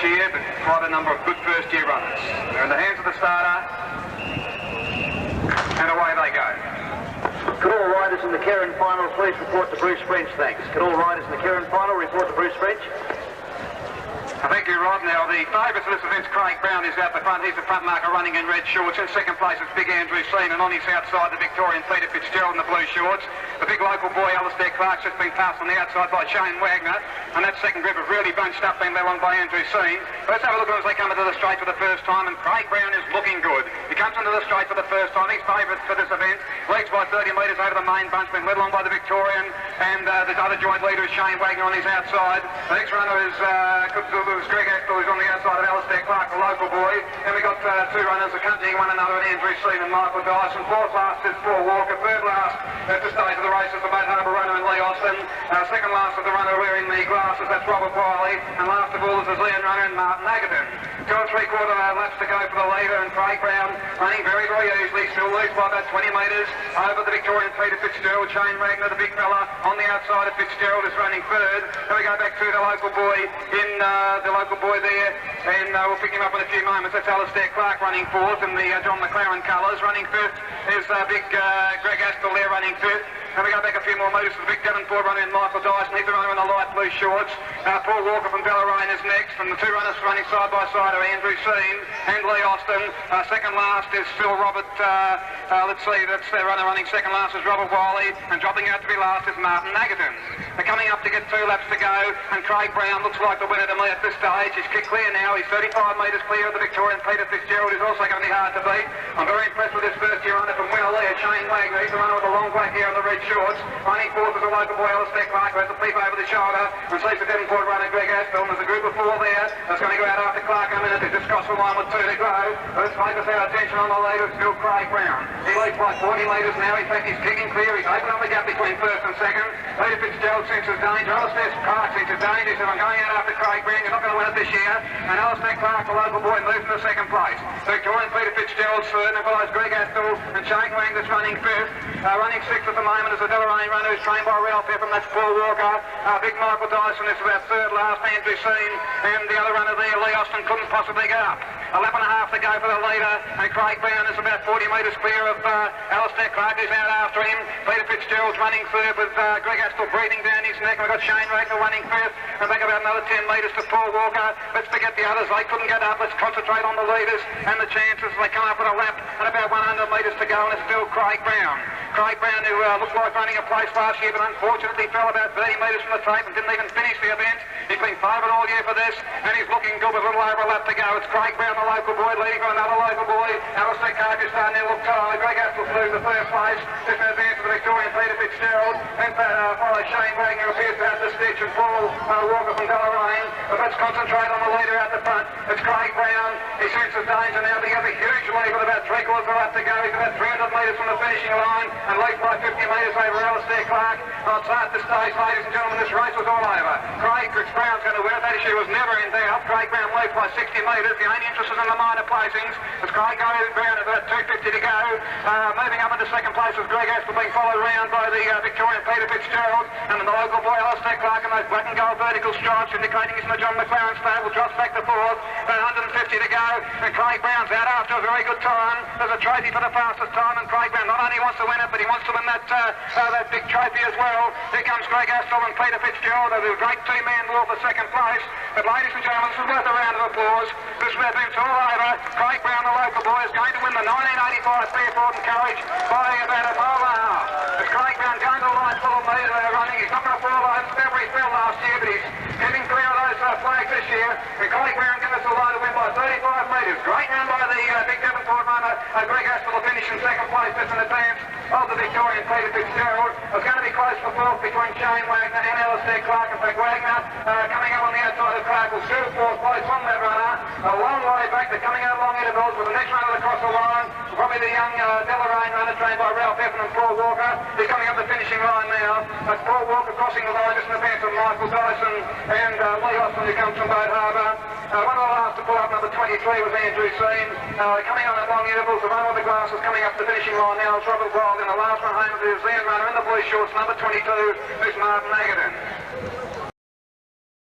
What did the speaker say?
year, but quite a number of good first-year runners. They're in the hands of the starter, and away they go. Could all riders in the Karen final please report to Bruce French, thanks. Could all riders in the Karen final report to Bruce French? Thank you, Rod. Now, the favourite for this event, Craig Brown, is out the front. He's the front marker running in red shorts. In second place is Big Andrew Seen, and on his outside, the Victorian Peter Fitzgerald in the blue shorts. The big local boy, Alistair Clark's just been passed on the outside by Shane Wagner, and that second group have really bunched up, being led on by Andrew Seen. Let's have a look at them as they come into the straight for the first time, and Craig Brown is looking good. He comes into the straight for the first time. He's favourite for this event. Leads by 30 metres over the main bunch, being led along by the Victorian, and the other joint leader is Shane Wagner on his outside. The next runner is Greg Axtell, who's on the outside of Alistair Clark, the local boy. Then we've got two runners accompanying one another, Andrew Seen and Michael Dyson. Fourth last is Paul Walker. Third last at the stage of the race is the Boat Harbour runner and Lee Austin. Second last is the runner wearing the glasses, that's Robert Wiley. And last of all is the Zealand runner and Martin Agaton. 2 3/4 laps to go for the leader, and Craig Brown running very, very easily. Still leads by about 20 metres over the Victorian Peter Fitzgerald. Shane Wagner, the big fella, on the outside of Fitzgerald, is running third. Then we go back to the local boy there, and we'll pick him up in a few moments. That's Alistair Clark running fourth, and the John McLaren colours. Running fifth is big Greg Axtell there running fifth. And we go back a few more metres to the big Devonport runner in Michael Dyson. He's the runner in the light blue shorts. Paul Walker from Deloraine is next, and the two runners running side by side are Andrew Seen and Lee Austin. Second last is Phil Robert. Let's see, that's their runner running second last is Robert Wiley, and dropping out to be last is Martin Agaton. They're coming up to get 2 laps to go, and Craig Brown looks like the winner to me at this stage. He's kicked clear now. He's 35 metres clear of the Victorian Peter Fitzgerald, who's also going to be hard to beat. I'm very impressed with this first-year runner from Winnerlea, Shane Wagner. He's the runner with the long black hair and the red shorts. Running fourth is a local boy, Alistair Clark, who has a peep over the shoulder, and sees the Devonport runner, Greg Axtell. And there's a group of 4 there that's going to go out after Clark a minute. They just crossed the line with 2 to go. Let's focus our attention on the leader, still Craig Brown. He leads by 40 metres now. In fact, he's kicking clear. He's opened up the gap between first and second. Peter Fitzgerald senses danger. Alistair Clark senses danger. He said, I'm going out after Craig Brown. You're not going to win it this year. And Alistair Clark, the local boy, moves into second place. Victorian Peter Fitzgerald's third, and follows Greg Axtell and Shane Wagner that's running fifth. Running sixth at the moment is the Deloraine runner, who's trained by Ralph Ephraim. That's Paul Walker. Big Michael Dyson is about third last. Andrew Seen, and the other runner there, Lee Austin, couldn't possibly get up. A lap and a half to go for the leader, and Craig Brown is about 40 metres clear of Alistair Clark, who's out after him. Peter Fitzgerald's running third with Greg Axtell breathing down his neck. We've got Shane Wagner running fifth, and back about another 10 metres to Paul Walker. Let's forget the others. They couldn't get up. Let's concentrate on the leaders and the chances. They come up with a lap and about 100 metres to go, and it's still Craig Brown. Craig Brown, who looked like running a place last year, but unfortunately fell about 30 metres from the tape and didn't even finish the event. He's been favourite all year for this, and he's looking good with a little over a lap to go. It's Craig Brown, the local boy, leading from another local boy. Alistair Clark is starting to look tired. Greg Axtell through the third place. Just in advance of the Victorian Peter Fitzgerald. And follows Shane Wagner, who appears to have the stitch, and Paul Walker from Deloraine. But let's concentrate on the leader out the front. It's Craig Brown. He senses danger now. He has a huge lead with about 3/4 of a lap to go. He's about 300 metres from the finishing line, and leads by 50 metres over Alistair Clark. On start the stage, ladies and gentlemen, this race was all over. Craig Brown's going to win it. That issue was never in doubt. Craig Brown leads by 60 metres. The only interest is in the minor placings. As Craig Brown is about 250 to go. Moving up into second place is Greg Axtell, being followed around by the Victorian Peter Fitzgerald, and the local boy Alistair Clark, and those black and gold vertical stripes indicating he's in the John McLaren stable. Drops back to fourth. 150 to go, and Craig Brown's out after a very good time. There's a trophy for the fastest time, and Craig Brown not only wants to win it, but he wants to win that big trophy as well. Here comes Greg Axtell and Peter Fitzgerald. They're a great two-man war for second place. But ladies and gentlemen, this is worth a round of applause. This event's all over. Craig Brown, the local boy, is going to win the 1985 Fairford and Courage by about a mile and a half. It's Craig Brown going to the line full of metres running. He's not going to fall over. February fell last year, but he's getting clear of those flags this year. And Craig Brown gives us a line to win by 35 metres. Great run by the big Devonport runner. Greg Axtell will finish in second place, just in advance of the Victorian Peter Fitzgerald. It's going to be close for fourth between Shane Wagner and Alistair Clark. In fact, Wagner coming up on the outside of Clark will shoot fourth place on that runner. A long way back. They're coming out long intervals with the next runner across the line. Probably the young Deloraine runner trained by Ralph Ephraim and Paul Walker. He's coming up the finishing line now. That's Paul Walker crossing the line just in advance of Michael Dyson and Lee Austin, who comes from Boat Harbour. One of the last to pull up, number 23, was Andrew Seen. Coming on at long intervals, the runner with the glasses coming up the finishing line now is Robert Wild. And the last one home is the Zealand runner in the blue shorts, number 22, who's Martin Agaton.